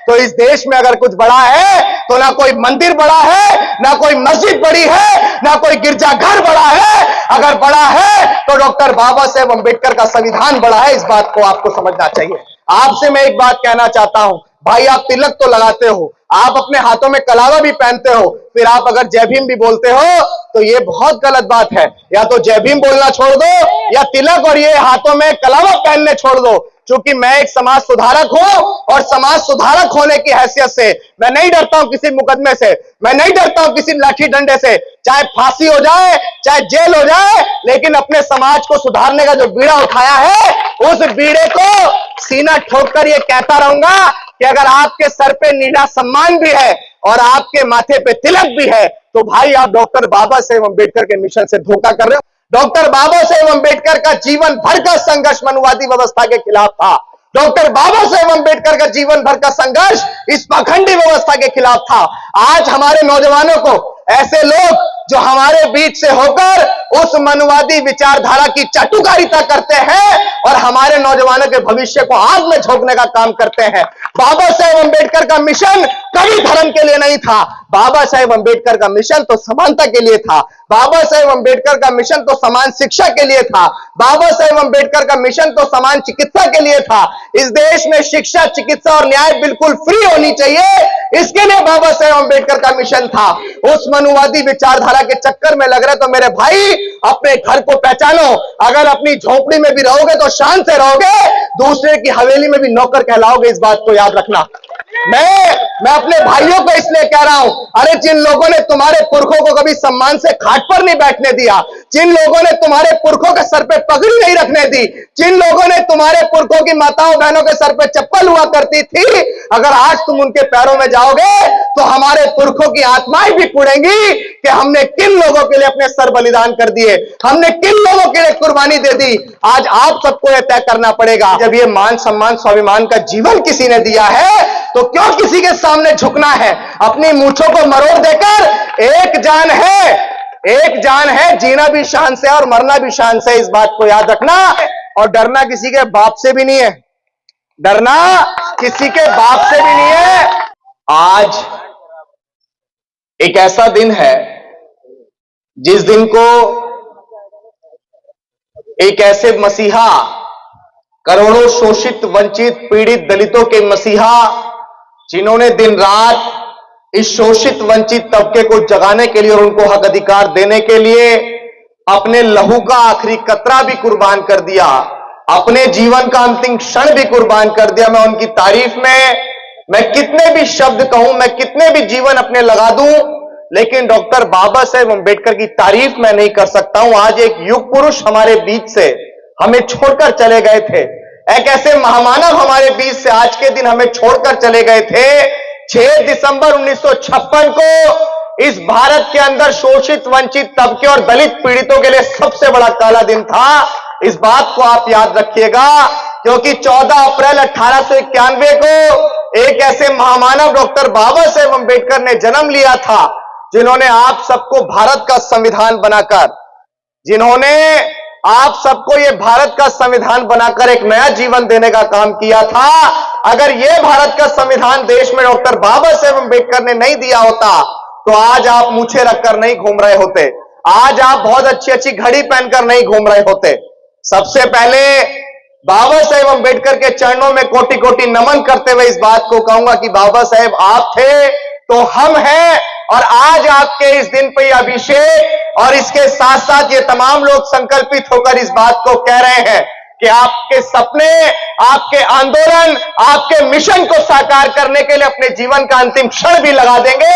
तो इस देश में अगर कुछ बड़ा है तो ना कोई मंदिर बड़ा है, ना कोई मस्जिद बड़ी है, ना कोई गिरजाघर बड़ा है। अगर बड़ा है तो डॉक्टर बाबा साहेब अंबेडकर का संविधान बड़ा है। इस बात को आपको समझना चाहिए। आपसे मैं एक बात कहना चाहता हूं, भाई आप तिलक तो लगाते हो, आप अपने हाथों में कलावा भी पहनते हो, फिर आप अगर जय भीम भी बोलते हो तो ये बहुत गलत बात है। या तो जय भीम बोलना छोड़ दो या तिलक और ये हाथों में कलावा पहनने छोड़ दो। क्योंकि मैं एक समाज सुधारक हूं और समाज सुधारक होने की हैसियत से मैं नहीं डरता हूं किसी मुकदमे से, मैं नहीं डरता हूं किसी लाठी डंडे से, चाहे फांसी हो जाए चाहे जेल हो जाए, लेकिन अपने समाज को सुधारने का जो बीड़ा उठाया है उस बीड़े को सीना ठोक कर ये कहता रहूंगा कि अगर आपके सर पे नीला सम्मान भी है और आपके माथे पे तिलक भी है तो भाई आप डॉक्टर बाबा साहेब अंबेडकर के मिशन से धोखा कर रहे हो। डॉक्टर बाबा साहेब अंबेडकर का जीवन भर का संघर्ष मनुवादी व्यवस्था के खिलाफ था। डॉक्टर बाबा साहेब अंबेडकर का जीवन भर का संघर्ष इस पाखंडी व्यवस्था के खिलाफ था। आज हमारे नौजवानों को ऐसे लोग जो हमारे बीच से होकर उस मनुवादी विचारधारा की चाटुकारिता करते हैं और हमारे नौजवानों के भविष्य को आग में झोंकने का काम करते हैं। बाबा साहेब अंबेडकर का मिशन कभी धर्म के लिए नहीं था। बाबा साहेब अंबेडकर का मिशन तो समानता के लिए था। बाबा साहेब अंबेडकर का मिशन तो समान शिक्षा के लिए था। बाबा साहेब अंबेडकर का मिशन तो समान चिकित्सा के लिए था। इस देश में शिक्षा, चिकित्सा और न्याय बिल्कुल फ्री होनी चाहिए, इसके लिए बाबा साहेब अंबेडकर का मिशन था। उस मनुवादी विचारधारा के चक्कर में लग रहे तो मेरे भाई अपने घर को पहचानो। अगर अपनी झोपड़ी में भी रहोगे तो शान से रहोगे, दूसरे की हवेली में भी नौकर कहलाओगे। इस बात को याद रखना। मैं अपने भाइयों को इसलिए कह रहा हूं, अरे जिन लोगों ने तुम्हारे पुरखों को कभी सम्मान से खाट पर नहीं बैठने दिया, जिन लोगों ने तुम्हारे पुरखों के सर पे पगड़ी नहीं रखने दी, जिन लोगों ने तुम्हारे पुरखों की माताओं बहनों के सर पे चप्पल हुआ करती थी, अगर आज तुम उनके पैरों में जाओगे तो हमारे पुरखों की आत्माएं भी कुड़ेंगी कि हमने किन लोगों के लिए अपने सर बलिदान कर दिए, हमने किन लोगों के लिए कुर्बानी दे दी। आज आप सबको यह तय करना पड़ेगा। जब ये मान सम्मान स्वाभिमान का जीवन किसी ने दिया है तो क्यों किसी के सामने झुकना है। अपनी मूंछों को मरोड़ देकर एक जान है, जीना भी शान से और मरना भी शान से। इस बात को याद रखना। और डरना किसी के बाप से भी नहीं है, डरना किसी के बाप से भी नहीं है। आज एक ऐसा दिन है जिस दिन को एक ऐसे मसीहा, करोड़ों शोषित, वंचित, पीड़ित दलितों के मसीहा, जिन्होंने दिन रात इस शोषित वंचित तबके को जगाने के लिए और उनको हक अधिकार देने के लिए अपने लहू का आखिरी कतरा भी कुर्बान कर दिया, अपने जीवन का अंतिम क्षण भी कुर्बान कर दिया। मैं उनकी तारीफ में मैं कितने भी शब्द कहूं, मैं कितने भी जीवन अपने लगा दूं, लेकिन डॉक्टर बाबा साहेब अंबेडकर की तारीफ मैं नहीं कर सकता हूं। आज एक युग पुरुष हमारे बीच से हमें छोड़कर चले गए थे, एक ऐसे महामानव हमारे बीच से आज के दिन हमें छोड़कर चले गए थे। 6 दिसंबर 1956 को इस भारत के अंदर शोषित, वंचित तबके और दलित पीड़ितों के लिए सबसे बड़ा काला दिन था। इस बात को आप याद रखिएगा, क्योंकि 14 अप्रैल 1891 को एक ऐसे महामानव डॉक्टर बाबा साहेब अंबेडकर ने जन्म लिया था, जिन्होंने आप सबको भारत का संविधान बनाकर, जिन्होंने आप सबको ये भारत का संविधान बनाकर एक नया जीवन देने का काम किया था। अगर ये भारत का संविधान देश में डॉक्टर बाबा साहेब अंबेडकर ने नहीं दिया होता तो आज आप मूछें रखकर नहीं घूम रहे होते, आज आप बहुत अच्छी अच्छी घड़ी पहनकर नहीं घूम रहे होते। सबसे पहले बाबा साहेब अंबेडकर के चरणों में कोटि कोटि नमन करते हुए इस बात को कहूंगा कि बाबा साहेब आप थे तो हम हैं, और आज आपके इस दिन पे अभिषेक और इसके साथ साथ ये तमाम लोग संकल्पित होकर इस बात को कह रहे हैं कि आपके सपने, आपके आंदोलन, आपके मिशन को साकार करने के लिए अपने जीवन का अंतिम क्षण भी लगा देंगे,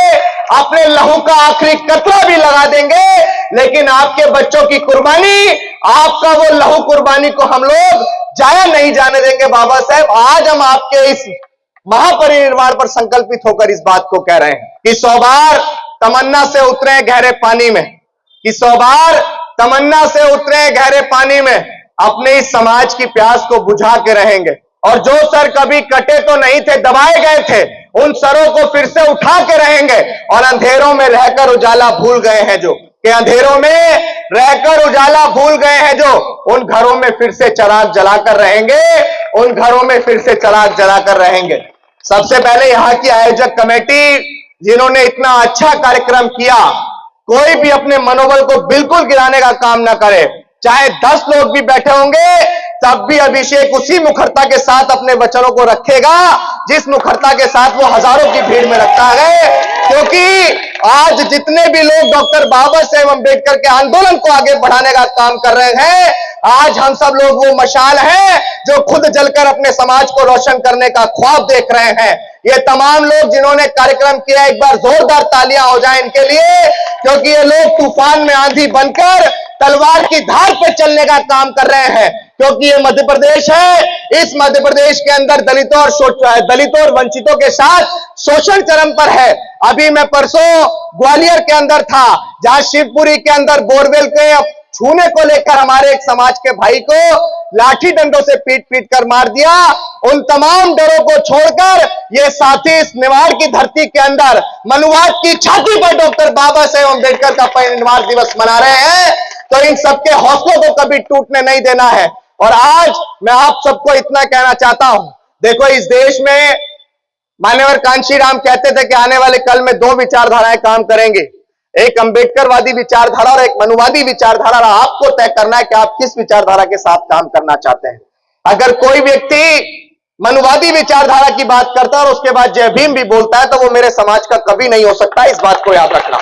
अपने लहू का आखिरी कतरा भी लगा देंगे, लेकिन आपके बच्चों की कुर्बानी, आपका वो लहू कुर्बानी को हम लोग जाया नहीं जाने देंगे। बाबा साहेब आज हम आपके इस महापरिनिर्वाण पर संकल्पित होकर इस बात को कह रहे हैं कि 100 बार तमन्ना से उतरे गहरे पानी में, कि 100 बार तमन्ना से उतरे गहरे पानी में, अपने इस समाज की प्यास को बुझा के रहेंगे। और जो सर कभी कटे तो नहीं थे, दबाए गए थे, उन सरों को फिर से उठा के रहेंगे। और अंधेरों में रहकर उजाला भूल गए हैं जो, कि अंधेरों में रहकर उजाला भूल गए हैं जो, उन घरों में फिर से चिराग जलाकर रहेंगे, उन घरों में फिर से चिराग जलाकर रहेंगे। सबसे पहले यहाँ की आयोजक कमेटी जिन्होंने इतना अच्छा कार्यक्रम किया, कोई भी अपने मनोबल को बिल्कुल गिराने का काम ना करे। चाहे 10 लोग भी बैठे होंगे तब भी अभिषेक उसी मुखरता के साथ अपने वचनों को रखेगा जिस मुखरता के साथ वो हजारों की भीड़ में रखता है। क्योंकि आज जितने भी लोग डॉक्टर बाबा साहेब अम्बेडकर के आंदोलन को आगे बढ़ाने का काम कर रहे हैं, आज हम सब लोग वो मशाल हैं जो खुद जलकर अपने समाज को रोशन करने का ख्वाब देख रहे हैं। ये तमाम लोग जिन्होंने कार्यक्रम किया, एक बार जोरदार तालियां हो जाएं इनके लिए, क्योंकि ये लोग तूफान में आंधी बनकर तलवार की धार पे चलने का काम कर रहे हैं। क्योंकि ये मध्य प्रदेश है, इस मध्य प्रदेश के अंदर दलितों और वंचितों के साथ शोषण चरम पर है। अभी मैं परसों ग्वालियर के अंदर था, जहां शिवपुरी के अंदर बोरवेल के छूने को लेकर हमारे एक समाज के भाई को लाठी डंडों से पीट पीट कर मार दिया। उन तमाम डरों को छोड़कर ये साथी इस निवाड़ की धरती के अंदर मनुवाद की छाती पर डॉक्टर बाबा साहेब अम्बेडकर का परिनिर्वाण दिवस मना रहे हैं। तो इन सबके हौसलों को कभी टूटने नहीं देना है। और आज मैं आप सबको इतना कहना चाहता हूं, देखो इस देश में मान्यवर कांशीराम कहते थे कि आने वाले कल में 2 विचारधाराएं काम करेंगे, एक अंबेडकरवादी विचारधारा और एक मनुवादी विचारधारा। आपको तय करना है कि आप किस विचारधारा के साथ काम करना चाहते हैं। अगर कोई व्यक्ति मनुवादी विचारधारा की बात करता है और उसके बाद जय भीम भी बोलता है तो वो मेरे समाज का कभी नहीं हो सकता। इस बात को याद रखना।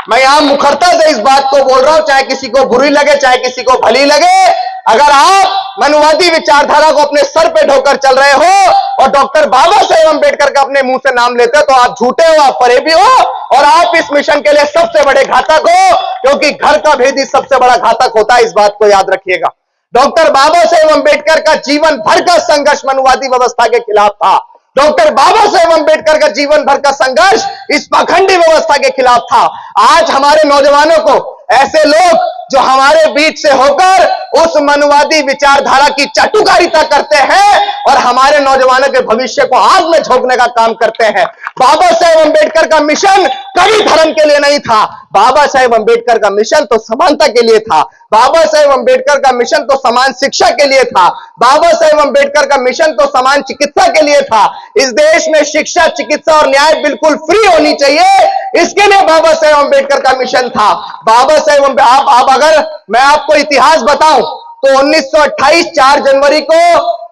मैं यहां मुखरता से इस बात को बोल रहा हूं, चाहे किसी को बुरी लगे चाहे किसी को भली लगे। अगर आप मनुवादी विचारधारा को अपने सर पे ढोकर चल रहे हो और डॉक्टर बाबा साहेब अम्बेडकर का अपने मुंह से नाम लेते हो तो आप झूठे हो, आप फरेबी हो और आप इस मिशन के लिए सबसे बड़े घातक हो। क्योंकि घर का भेद ही सबसे बड़ा घातक होता है, इस बात को याद रखिएगा। डॉक्टर बाबा साहेब अम्बेडकर का जीवन भर का संघर्ष मनुवादी व्यवस्था के खिलाफ था। डॉक्टर बाबा साहेब अम्बेडकर का जीवन भर का संघर्ष इस पाखंडी व्यवस्था के खिलाफ था। आज हमारे नौजवानों को ऐसे लोग जो हमारे बीच से होकर उस मनुवादी विचारधारा की चाटुकारिता करते हैं और हमारे नौजवानों के भविष्य को आग में झोंकने का काम करते हैं। बाबा साहेब अम्बेडकर का मिशन कभी धर्म के लिए नहीं था। बाबा साहेब अम्बेडकर का मिशन तो समानता के लिए था। बाबा साहेब अम्बेडकर का मिशन तो समान शिक्षा के लिए था। बाबा साहेब अम्बेडकर का मिशन तो समान चिकित्सा के लिए था। इस देश में शिक्षा, चिकित्सा और न्याय बिल्कुल फ्री होनी चाहिए, इसके लिए बाबा साहेब अम्बेडकर का मिशन था। बाबा साहेब आप अगर मैं आपको इतिहास बताऊं तो 1928 4 जनवरी को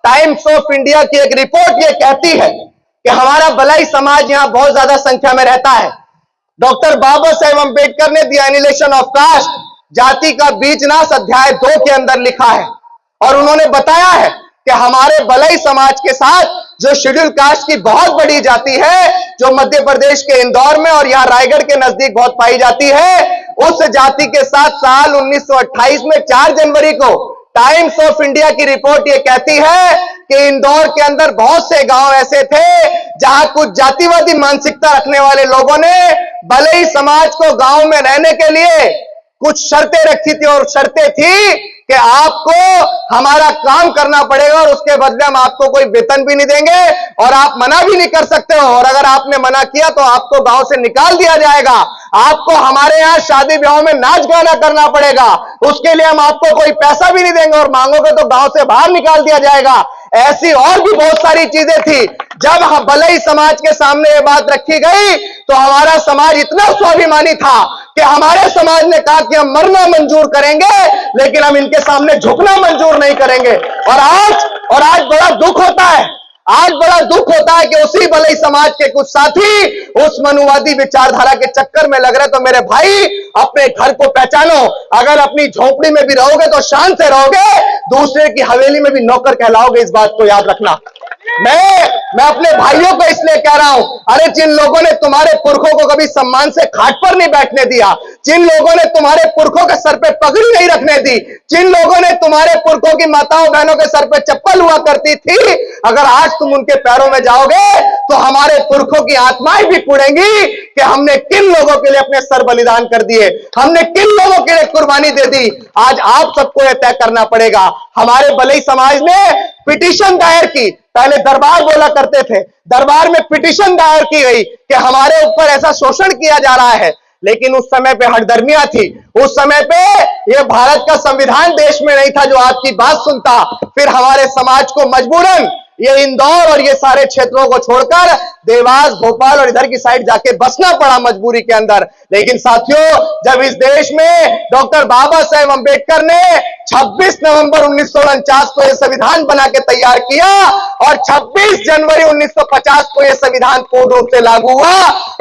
टाइम्स ऑफ इंडिया की एक रिपोर्ट ये कहती है कि हमारा भलाई समाज यहां बहुत ज्यादा संख्या में रहता है। डॉक्टर बाबा साहेब अम्बेडकर ने द एनिहिलेशन ऑफ कास्ट, जाति का बीजनाश, अध्याय 2 के अंदर लिखा है और उन्होंने बताया है कि हमारे भलाई समाज के साथ जो शेड्यूल कास्ट की बहुत बड़ी जाति है, जो मध्य प्रदेश के इंदौर में और यहां रायगढ़ के नजदीक बहुत पाई जाती है, उस जाति के साथ साल 1928 में 4 जनवरी को टाइम्स ऑफ इंडिया की रिपोर्ट ये कहती है कि इंदौर के अंदर बहुत से गांव ऐसे थे जहां कुछ जातिवादी मानसिकता रखने वाले लोगों ने भले समाज को गांव में रहने के लिए कुछ शर्तें रखी थी और शर्तें थी कि आपको हमारा काम करना पड़ेगा और उसके बदले हम आपको कोई वेतन भी नहीं देंगे और आप मना भी नहीं कर सकते हो, और अगर आपने मना किया तो आपको गांव से निकाल दिया जाएगा। आपको हमारे यहाँ शादी ब्याह में नाच गाना करना पड़ेगा, उसके लिए हम आपको कोई पैसा भी नहीं देंगे और मांगोगे तो गांव से बाहर निकाल दिया जाएगा। ऐसी और भी बहुत सारी चीजें थी। जब हम भले समाज के सामने ये बात रखी गई तो हमारा समाज इतना स्वाभिमानी था कि हमारे समाज ने कहा कि हम मरना मंजूर करेंगे लेकिन हम इनके सामने झुकना मंजूर नहीं करेंगे। और आज बड़ा दुख होता है, आज बड़ा दुख होता है कि उसी भले समाज के कुछ साथी उस मनुवादी विचारधारा के चक्कर में लग रहे। तो मेरे भाई, अपने घर को पहचानो। अगर अपनी झोपड़ी में भी रहोगे तो शान से रहोगे, दूसरे की हवेली में भी नौकर कहलाओगे, इस बात को याद रखना। मैं अपने भाइयों को इसलिए कह रहा हूं, अरे जिन लोगों ने तुम्हारे पुरखों को कभी सम्मान से खाट पर नहीं बैठने दिया, जिन लोगों ने तुम्हारे पुरखों के सर पे पगड़ी नहीं रखने दी, जिन लोगों ने तुम्हारे पुरखों की माताओं बहनों के सर पे चप्पल हुआ करती थी, अगर आज तुम उनके पैरों में जाओगे तो हमारे पुरखों की आत्माएं भी पुड़ेंगी कि हमने किन लोगों के लिए अपने सर बलिदान कर दिए, हमने किन लोगों के लिए कुर्बानी दे दी। आज आप सबको यह तय करना पड़ेगा। हमारे भले समाज ने पिटीशन दायर की, पहले दरबार बोला करते थे, दरबार में पिटीशन दायर की गई कि हमारे ऊपर ऐसा शोषण किया जा रहा है, लेकिन उस समय पे हठधर्मियां थी। उस समय पे ये भारत का संविधान देश में नहीं था जो आपकी बात सुनता। फिर हमारे समाज को मजबूरन ये इंदौर और ये सारे क्षेत्रों को छोड़कर देवास, भोपाल और इधर की साइड जाके बसना पड़ा मजबूरी के अंदर। लेकिन साथियों, जब इस देश में डॉक्टर बाबा साहेब अंबेडकर ने 26 नवंबर 1949 को यह संविधान बना के तैयार किया और 26 जनवरी 1950 को यह संविधान पूर्ण रूप से लागू हुआ,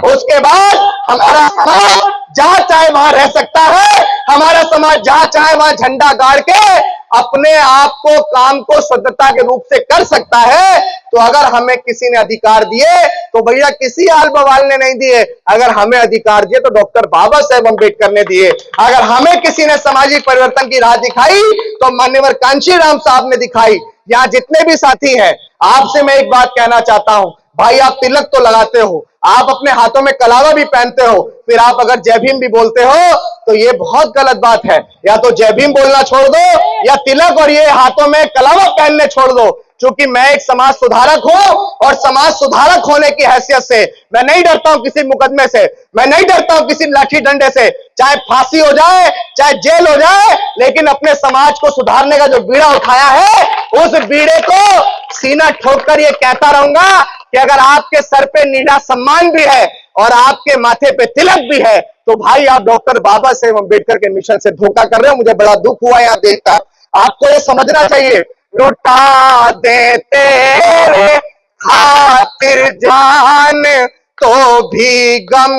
उसके बाद हमारा समाज जहां चाहे वहां रह सकता है, हमारा समाज जहां चाहे वहां झंडा गाड़ के अपने आप को, काम को स्वतंत्रता के रूप से कर सकता है। तो अगर हमें किसी ने अधिकार दिए तो भैया किसी आल बवाल ने नहीं दिए, अगर हमें अधिकार दिए तो डॉक्टर बाबा साहेब अंबेडकर ने दिए। अगर हमें किसी ने सामाजिक परिवर्तन की राह दिखाई तो मान्यवर कांशीराम साहब ने दिखाई। यहां जितने भी साथी हैं, आपसे मैं एक बात कहना चाहता हूं, भाई आप तिलक तो लगाते हो, आप अपने हाथों में कलावा भी पहनते हो, फिर आप अगर जय भीम भी बोलते हो तो ये बहुत गलत बात है। या तो जय भीम बोलना छोड़ दो या तिलक और ये हाथों में कलावा पहनने छोड़ दो। क्योंकि मैं एक समाज सुधारक हूं और समाज सुधारक होने की हैसियत से मैं नहीं डरता हूं किसी मुकदमे से, मैं नहीं डरता हूं किसी लाठी डंडे से, चाहे फांसी हो जाए चाहे जेल हो जाए, लेकिन अपने समाज को सुधारने का जो बीड़ा उठाया है उस बीड़े को सीना ठोक कर ये कहता रहूंगा कि अगर आपके सर पे नीला सम्मान भी है और आपके माथे पे तिलक भी है तो भाई आप डॉक्टर बाबा साहेब अंबेडकर के मिशन से धोखा कर रहे हो। मुझे बड़ा दुख हुआ यहां देखकर। आपको ये समझना चाहिए, लुटा दे तेरे खातिर जान तो भी गम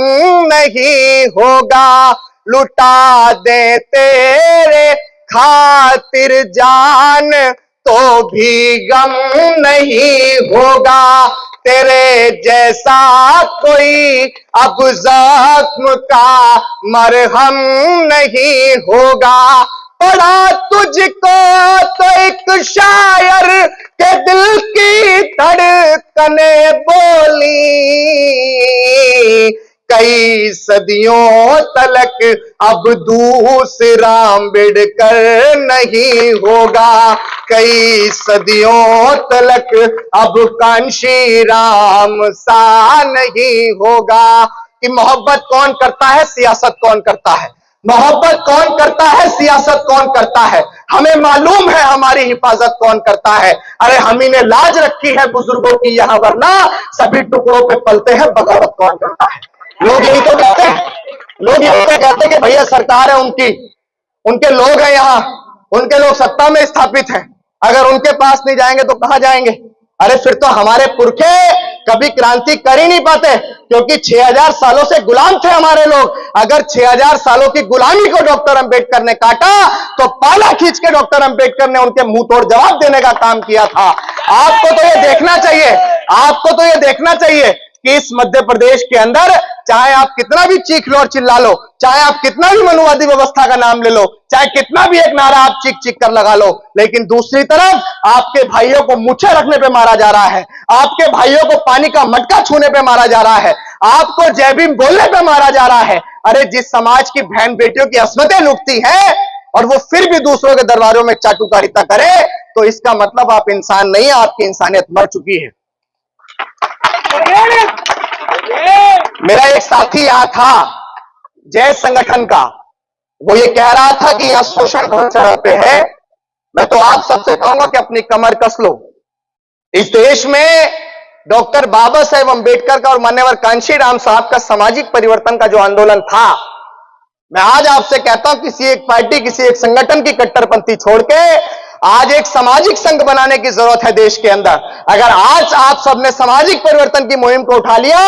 नहीं होगा, लुटा दे तेरे खातिर जान तो भी गम नहीं होगा, तेरे जैसा कोई अब जख्म का मरहम नहीं होगा। पढ़ा तुझको तो एक शायर के दिल की धड़कने बोली, कई सदियों तलक अब दूसरा अम्बेडकर नहीं होगा, कई सदियों तलक अब कांशीराम सा नहीं होगा। कि मोहब्बत कौन करता है, सियासत कौन करता है, मोहब्बत कौन करता है, सियासत कौन करता है। हमें मालूम है हमारी हिफाजत कौन करता है। अरे हम ही ने लाज रखी है बुजुर्गों की यहाँ, वरना सभी टुकड़ों पे पलते हैं, बगावत कौन करता है। लोग यही तो कहते हैं, लोग यही तो कहते हैं कि भैया सरकार है उनकी, उनके लोग हैं यहाँ, उनके लोग सत्ता में स्थापित हैं, अगर उनके पास नहीं जाएंगे तो कहां जाएंगे। अरे फिर तो हमारे पुरखे कभी क्रांति कर ही नहीं पाते, क्योंकि 6000 सालों से गुलाम थे हमारे लोग। अगर 6000 सालों की गुलामी को डॉक्टर अंबेडकर ने काटा तो पाला खींच के डॉक्टर अंबेडकर ने उनके मुंह तोड़ जवाब देने का काम किया था। आपको तो ये देखना चाहिए, आपको तो ये देखना चाहिए कि इस मध्य प्रदेश के अंदर चाहे आप कितना भी चीख लो और चिल्ला लो, चाहे आप कितना भी मनुवादी व्यवस्था का नाम ले लो, चाहे कितना भी एक नारा आप चीख चीख कर लगा लो, लेकिन दूसरी तरफ आपके भाइयों को मुच्छे रखने पे मारा जा रहा है, आपके भाइयों को पानी का मटका छूने पे मारा जा रहा है, आपको जय भीम बोलने पे मारा जा रहा है। अरे जिस समाज की बहन बेटियों की अस्मतें लुटती हैं और वो फिर भी दूसरों के दरबारों में चाटुकारिता करे तो इसका मतलब आप इंसान नहीं, आपकी इंसानियत मर चुकी है। मेरा एक साथी यहां था जय संगठन का, वो ये कह रहा था कि यहां शोषण बहुत जगह पे है। मैं तो आप सबसे कहूंगा कि अपनी कमर कस लो। इस देश में डॉक्टर बाबा साहेब अंबेडकर का और मान्यवर कांशीराम साहब का सामाजिक परिवर्तन का जो आंदोलन था, मैं आज आपसे कहता हूं किसी एक पार्टी, किसी एक संगठन की कट्टरपंथी छोड़ के आज एक सामाजिक संघ बनाने की जरूरत है देश के अंदर। अगर आज आप सबने सामाजिक परिवर्तन की मुहिम को उठा लिया,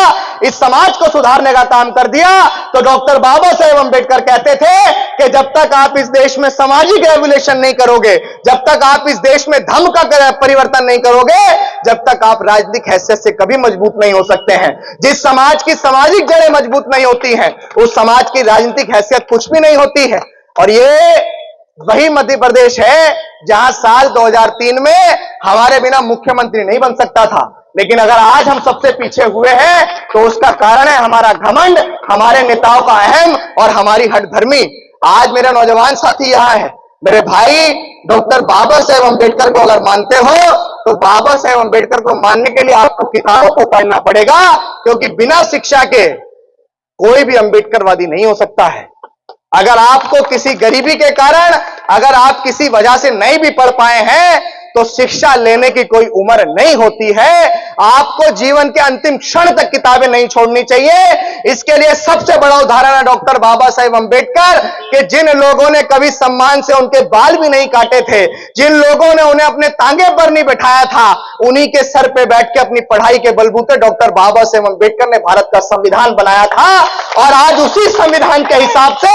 इस समाज को सुधारने का काम कर दिया, तो डॉक्टर बाबा साहेब अंबेडकर कहते थे कि जब तक आप इस देश में सामाजिक रेवोल्यूशन नहीं करोगे, जब तक आप इस देश में धर्म का परिवर्तन नहीं करोगे, जब तक आप राजनीतिक हैसियत से कभी मजबूत नहीं हो सकते हैं। जिस समाज की सामाजिक जड़ें मजबूत नहीं होती हैं, उस समाज की राजनीतिक हैसियत कुछ भी नहीं होती है। और ये वही मध्य प्रदेश है जहां साल 2003 में हमारे बिना मुख्यमंत्री नहीं बन सकता था, लेकिन अगर आज हम सबसे पीछे हुए हैं तो उसका कारण है हमारा घमंड, हमारे नेताओं का अहम और हमारी हठधर्मी। आज मेरे नौजवान साथी यहां है, मेरे भाई डॉक्टर बाबा साहेब अंबेडकर को अगर मानते हो तो बाबा साहेब अंबेडकर को मानने के लिए आपको किताबों को पढ़ना पड़ेगा, क्योंकि बिना शिक्षा के कोई भी अंबेडकरवादी नहीं हो सकता है। अगर आपको किसी गरीबी के कारण, अगर आप किसी वजह से नहीं भी पढ़ पाए हैं तो शिक्षा लेने की कोई उम्र नहीं होती है। आपको जीवन के अंतिम क्षण तक किताबें नहीं छोड़नी चाहिए। इसके लिए सबसे बड़ा उदाहरण है डॉक्टर बाबा साहेब अंबेडकर के, जिन लोगों ने कभी सम्मान से उनके बाल भी नहीं काटे थे, जिन लोगों ने उन्हें अपने तांगे पर नहीं बैठाया था, उन्हीं के सर पे बैठ के अपनी पढ़ाई के बलबूते डॉक्टर बाबा साहेब अंबेडकर ने भारत का संविधान बनाया था। और आज उसी संविधान के हिसाब से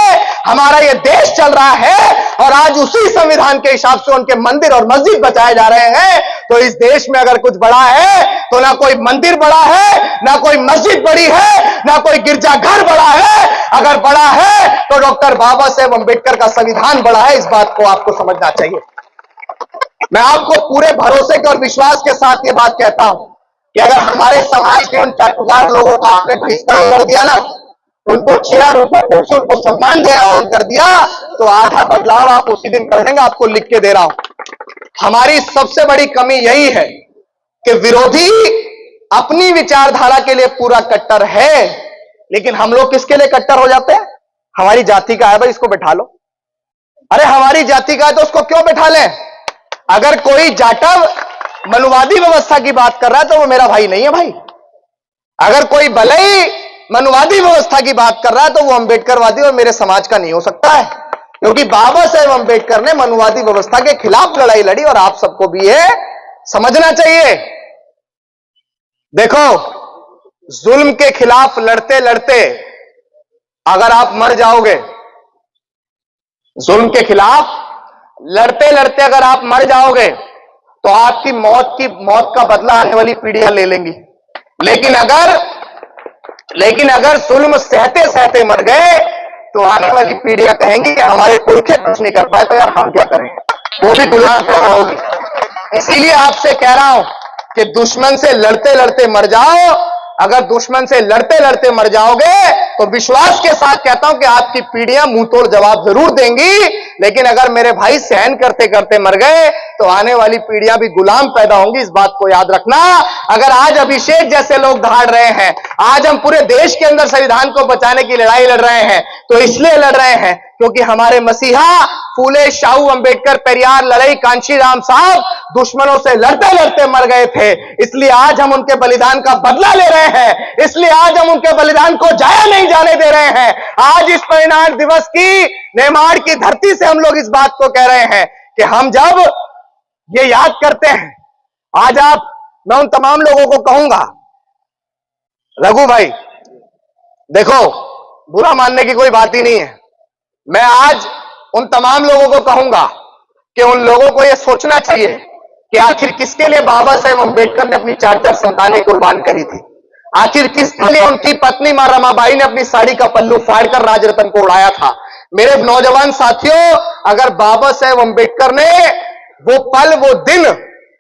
हमारा यह देश चल रहा है, और आज उसी संविधान के हिसाब से उनके मंदिर और मस्जिद बचाए जा रहे हैं। तो इस देश में अगर कुछ बड़ा है तो ना कोई मंदिर बड़ा है, ना कोई मस्जिद बड़ी है, ना कोई गिरजाघर बड़ा है। अगर बड़ा है तो डॉक्टर बाबा साहेब अंबेडकर का संविधान बड़ा है। इस बात को आपको समझना चाहिए। मैं आपको पूरे भरोसे के और विश्वास के साथ ये बात कहता हूं कि अगर हमारे समाज के उन 4,000 लोगों को आपने बहिष्कार कर दिया ना, उनको चेयर, उनको सम्मान देना बंद कर दिया, तो आधा बदलाव आप उसी दिन कर देंगे। आपको लिख के दे रहा हूं। हमारी सबसे बड़ी कमी यही है कि विरोधी अपनी विचारधारा के लिए पूरा कट्टर है, लेकिन हम लोग किसके लिए कट्टर हो जाते हैं? हमारी जाति का है भाई, इसको बैठा लो। अरे हमारी जाति का है तो उसको क्यों बैठा लें? अगर कोई जाटव मनुवादी व्यवस्था की बात कर रहा है तो वो मेरा भाई नहीं है भाई। अगर कोई भले मनुवादी व्यवस्था की बात कर रहा है तो वो अंबेडकरवादी और मेरे समाज का नहीं हो सकता है, क्योंकि बाबा साहेब अंबेडकर ने मनुवादी व्यवस्था के खिलाफ लड़ाई लड़ी। और आप सबको भी ये समझना चाहिए। देखो, जुल्म के खिलाफ लड़ते लड़ते अगर आप मर जाओगे, जुल्म के खिलाफ लड़ते लड़ते अगर आप मर जाओगे तो आपकी मौत का बदला आने वाली पीढ़ियां ले लेंगी। लेकिन अगर जुल्म सहते सहते मर गए तो आने वाली पीढ़ियां कहेंगी कि हमारे पुरखे कुछ नहीं कर पाए, तो यार हम क्या करें, वो भी गुलाम होगी। इसीलिए आपसे कह रहा हूं कि दुश्मन से लड़ते लड़ते मर जाओ। अगर दुश्मन से लड़ते लड़ते मर जाओगे तो विश्वास के साथ कहता हूं कि आपकी पीढ़ियां मुंह तोड़ जवाब जरूर देंगी। लेकिन अगर मेरे भाई सहन करते करते मर गए तो आने वाली पीढ़ियां भी गुलाम पैदा होंगी। इस बात को याद रखना। अगर आज अभिषेक जैसे लोग दहाड़ रहे हैं, आज हम पूरे देश के अंदर संविधान को बचाने की लड़ाई लड़ रहे हैं, तो इसलिए लड़ रहे हैं क्योंकि हमारे मसीहा फूले शाहू अंबेडकर, पेरियार, लड़ई, कांशीराम साहब दुश्मनों से लड़ते लड़ते मर गए थे। इसलिए आज हम उनके बलिदान का बदला ले रहे हैं। इसलिए आज हम उनके बलिदान को जाया नहीं जाने दे रहे हैं। आज इस परिणाम दिवस की नेमाड़ की धरती से हम लोग इस बात को कह रहे हैं कि हम जब ये याद करते हैं, आज मैं उन तमाम लोगों को कहूंगा, रघु भाई देखो, बुरा मानने की कोई बात ही नहीं है। मैं आज उन तमाम लोगों को कहूंगा कि उन लोगों को यह सोचना चाहिए कि आखिर किसके लिए बाबा साहेब अंबेडकर ने अपनी 4 संतानें कुर्बान करी थी। आखिर किसके लिए उनकी पत्नी मां रमाबाई ने अपनी साड़ी का पल्लू फाड़कर राजरत्न को उड़ाया था। मेरे नौजवान साथियों, अगर बाबा साहेब अंबेडकर ने वो पल, वो दिन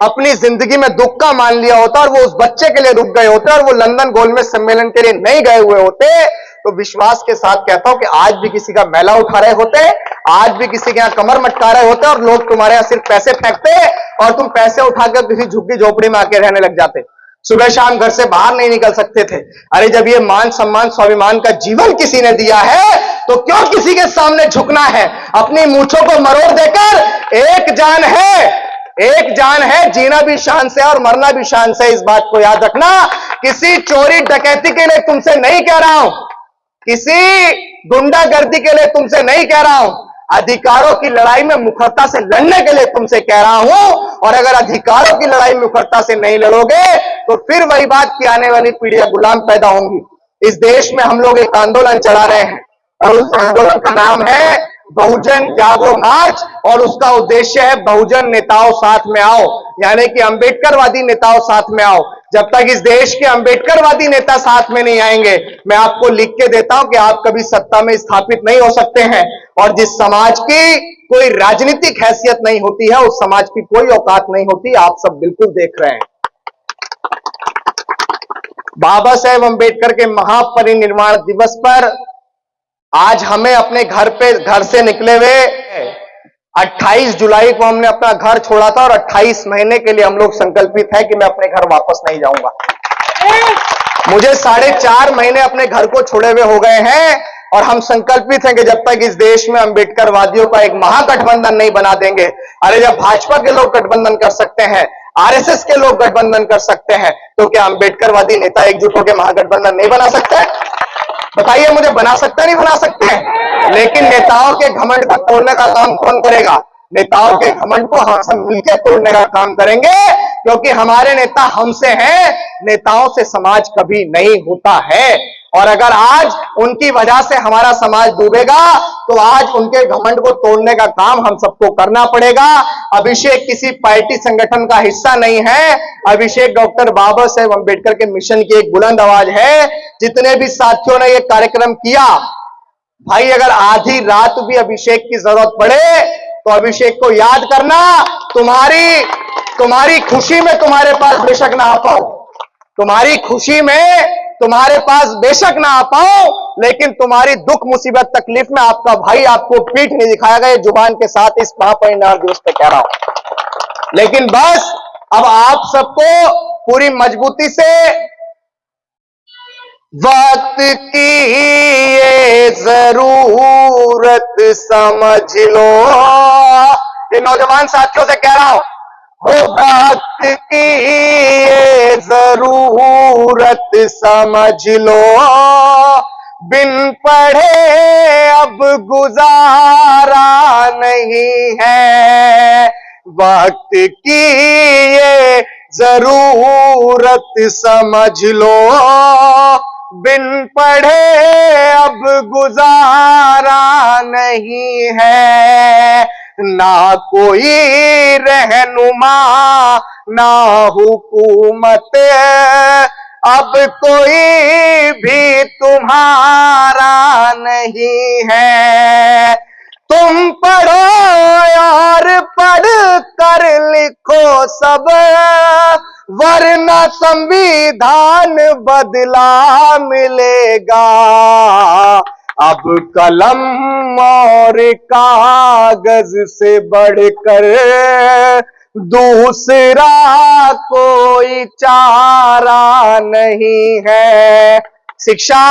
अपनी जिंदगी में दुख का मान लिया होता और वो उस बच्चे के लिए रुक गए होते और वो लंदन गोलमेज सम्मेलन के लिए नहीं गए हुए होते, तो विश्वास के साथ कहता हूं कि आज भी किसी का मैला उठा रहे होते, आज भी किसी के यहां कमर मटका रहे होते और लोग तुम्हारे यहां सिर्फ पैसे फेंकते और तुम पैसे उठाकर किसी झुग्गी झोपड़ी में आके रहने लग जाते। सुबह शाम घर से बाहर नहीं निकल सकते थे। अरे जब ये मान सम्मान स्वाभिमान का जीवन किसी ने दिया है तो क्यों किसी के सामने झुकना है? अपनी मूंछों को मरोड़ देकर एक जान है, जीना भी शान से और मरना भी शान से। इस बात को याद रखना। किसी चोरी डकैती के लिए तुमसे नहीं कह रहा हूं, किसी गुंडागर्दी के लिए तुमसे नहीं कह रहा हूं, अधिकारों की लड़ाई में मुखरता से लड़ने के लिए तुमसे कह रहा हूं। और अगर अधिकारों की लड़ाई में मुखरता से नहीं लड़ोगे तो फिर वही बात की आने वाली पीढ़ियां गुलाम पैदा होंगी। इस देश में हम लोग एक आंदोलन चला रहे हैं और उस आंदोलन का नाम है बहुजन जागो मार्च, और उसका उद्देश्य है बहुजन नेताओं साथ में आओ, यानी कि अंबेडकरवादी नेताओं साथ में आओ। जब तक इस देश के अंबेडकरवादी नेता साथ में नहीं आएंगे, मैं आपको लिख के देता हूं कि आप कभी सत्ता में स्थापित नहीं हो सकते हैं। और जिस समाज की कोई राजनीतिक हैसियत नहीं होती है, उस समाज की कोई औकात नहीं होती। आप सब बिल्कुल देख रहे हैं। बाबा साहेब अंबेडकर के महापरिनिर्वाण दिवस पर आज हमें अपने घर से निकले हुए 28 जुलाई को हमने अपना घर छोड़ा था और 28 महीने के लिए हम लोग संकल्पित हैं कि मैं अपने घर वापस नहीं जाऊंगा। मुझे 4.5 महीने अपने घर को छोड़े हुए हो गए हैं। और हम संकल्पित हैं कि जब तक इस देश में अंबेडकरवादियों का एक महागठबंधन नहीं बना देंगे, अरे जब भाजपा के लोग गठबंधन कर सकते हैं, आरएसएस के लोग गठबंधन कर सकते हैं, तो क्या अंबेडकरवादी नेता एकजुट होकर महागठबंधन नहीं बना सकते हैं? बताइए मुझे, बना सकते नहीं बना सकते हैं? लेकिन नेताओं के घमंड को तोड़ने का काम कौन करेगा? नेताओं के घमंड को हम सब मिलकर तोड़ने का काम करेंगे, क्योंकि हमारे नेता हमसे हैं। नेताओं से समाज कभी नहीं होता है। और अगर आज उनकी वजह से हमारा समाज डूबेगा, तो आज उनके घमंड को तोड़ने का काम हम सबको करना पड़ेगा। अभिषेक किसी पार्टी संगठन का हिस्सा नहीं है। अभिषेक डॉक्टर बाबा साहेब अंबेडकर के मिशन की एक बुलंद आवाज है। जितने भी साथियों ने ये कार्यक्रम किया, भाई अगर आधी रात भी अभिषेक की जरूरत पड़े तो अभिषेक को याद करना। तुम्हारी खुशी में तुम्हारे पास बेशक ना आ पाओ, तुम्हारी खुशी में तुम्हारे पास बेशक ना आ पाओ, लेकिन तुम्हारी दुख मुसीबत तकलीफ में आपका भाई आपको पीठ नहीं दिखाएगा। ये जुबान के साथ इस महापरिनिर्वाण दिवस पे कह रहा हूं। लेकिन बस अब आप सबको पूरी मजबूती से वक्त की ये जरूरत समझ लो, ये नौजवान साथियों से कह रहा हूं, वक्त की ये जरूरत समझ लो, बिन पढ़े अब गुजारा नहीं है। वक्त की ये जरूरत समझ लो, बिन पढ़े अब गुजारा नहीं है। ना कोई रहनुमा ना हुकूमत, अब कोई भी तुम्हारा नहीं है। तुम पढ़ो और पढ़ कर लिखो सब, वरना संविधान बदला मिलेगा। अब कलम और कागज से बढ़कर दूसरा कोई चारा नहीं है। शिक्षा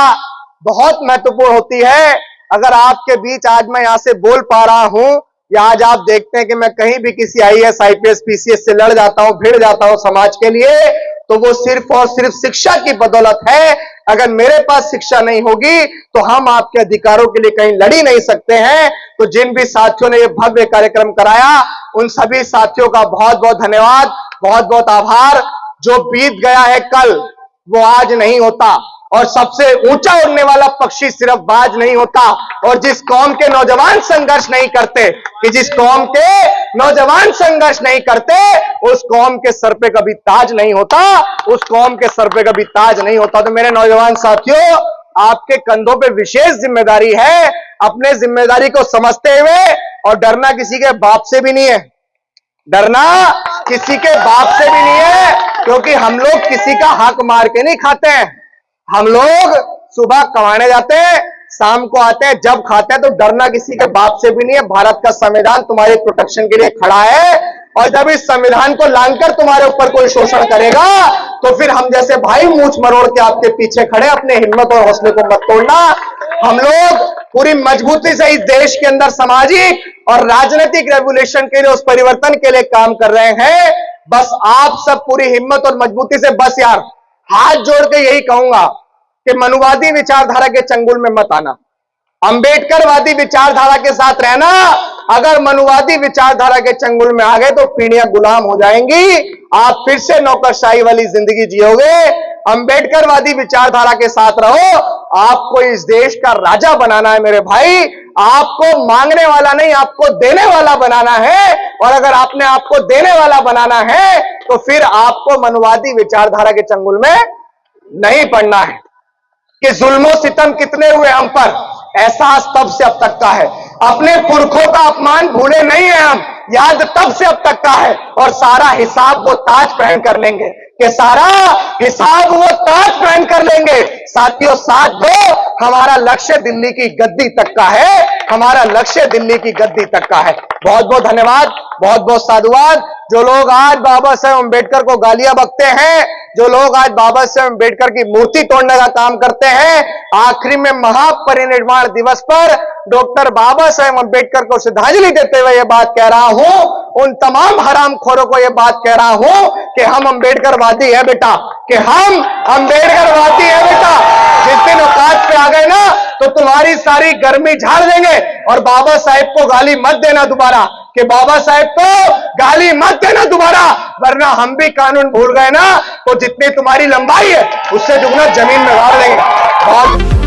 बहुत महत्वपूर्ण होती है। अगर आपके बीच आज मैं यहां से बोल पा रहा हूं, या आज आप देखते हैं कि मैं कहीं भी किसी आईएएस, आईपीएस, पीसीएस से लड़ जाता हूं, भिड़ जाता हूं समाज के लिए, तो वो सिर्फ और सिर्फ शिक्षा की बदौलत है। अगर मेरे पास शिक्षा नहीं होगी तो हम आपके अधिकारों के लिए कहीं लड़ ही नहीं सकते हैं। तो जिन भी साथियों ने ये भव्य कार्यक्रम कराया, उन सभी साथियों का बहुत बहुत धन्यवाद, बहुत बहुत आभार। जो बीत गया है कल, वो आज नहीं होता। और सबसे ऊंचा उड़ने वाला पक्षी सिर्फ बाज नहीं होता। और जिस कौम के नौजवान संघर्ष नहीं करते, कि जिस कौम के नौजवान संघर्ष नहीं करते, उस कौम के सर पे कभी ताज नहीं होता, उस कौम के सर पे कभी ताज नहीं होता। तो मेरे नौजवान साथियों, आपके कंधों पे विशेष जिम्मेदारी है। अपने जिम्मेदारी को समझते हुए, और डरना किसी के बाप से भी नहीं है, डरना किसी के बाप से भी नहीं है, क्योंकि हम लोग किसी का हक मार के नहीं खाते हैं। हम लोग सुबह कमाने जाते हैं, शाम को आते हैं, जब खाते हैं। तो डरना किसी के बाप से भी नहीं है। भारत का संविधान तुम्हारे प्रोटेक्शन के लिए खड़ा है, और जब इस संविधान को लांघकर तुम्हारे ऊपर कोई शोषण करेगा, तो फिर हम जैसे भाई मूंछ मरोड़ के आपके पीछे खड़े। अपने हिम्मत और हौसले को मत तोड़ना। हम लोग पूरी मजबूती से इस देश के अंदर सामाजिक और राजनीतिक रेवोल्यूशन के लिए, उस परिवर्तन के लिए काम कर रहे हैं। बस आप सब पूरी हिम्मत और मजबूती से, बस यार हाथ जोड़ के यही कहूंगा कि मनुवादी विचारधारा के चंगुल में मत आना, अंबेडकरवादी विचारधारा के साथ रहना। अगर मनुवादी विचारधारा के चंगुल में आ गए तो पीढ़ियां गुलाम हो जाएंगी, आप फिर से नौकरशाही वाली जिंदगी जियोगे। अंबेडकरवादी विचारधारा के साथ रहो। आपको इस देश का राजा बनाना है मेरे भाई। आपको मांगने वाला नहीं, आपको देने वाला बनाना है। और अगर आपने आपको देने वाला बनाना है, तो फिर आपको मनुवादी विचारधारा के चंगुल में नहीं पड़ना है। कि जुल्मों सितम कितने हुए हम पर, एहसास तब से अब तक का है। अपने पुरखों का अपमान भूले नहीं है हम, याद तब से अब तक का है। और सारा हिसाब वो ताज पहन कर लेंगे, कि सारा हिसाब वो ताज पहन कर लेंगे। साथियों साथ दो, हमारा लक्ष्य दिल्ली की गद्दी तक का है, हमारा लक्ष्य दिल्ली की गद्दी तक का है। बहुत बहुत धन्यवाद, बहुत बहुत साधुवाद। जो लोग आज बाबा साहेब अम्बेडकर को गालियां बकते हैं, जो लोग आज बाबा साहेब अम्बेडकर की मूर्ति तोड़ने का काम करते हैं, आखिरी में महापरिनिर्वाण दिवस पर डॉक्टर बाबा साहेब अम्बेडकर को श्रद्धांजलि देते हुए यह बात कह रहा हूं, उन तमाम हरामखोरों को यह बात कह रहा हूं कि हम अम्बेडकरवादी है बेटा, कि हम अम्बेडकरवादी है बेटा। जिस दिन औकात पे आ गए ना तो तुम्हारी सारी गर्मी झाड़ देंगे। और बाबा साहेब को गाली मत देना दोबारा, कि बाबा साहेब को गाली मत देना दोबारा, वरना हम भी कानून भूल गए ना तो जितनी तुम्हारी लंबाई है उससे दुगना जमीन में गाड़ देंगे।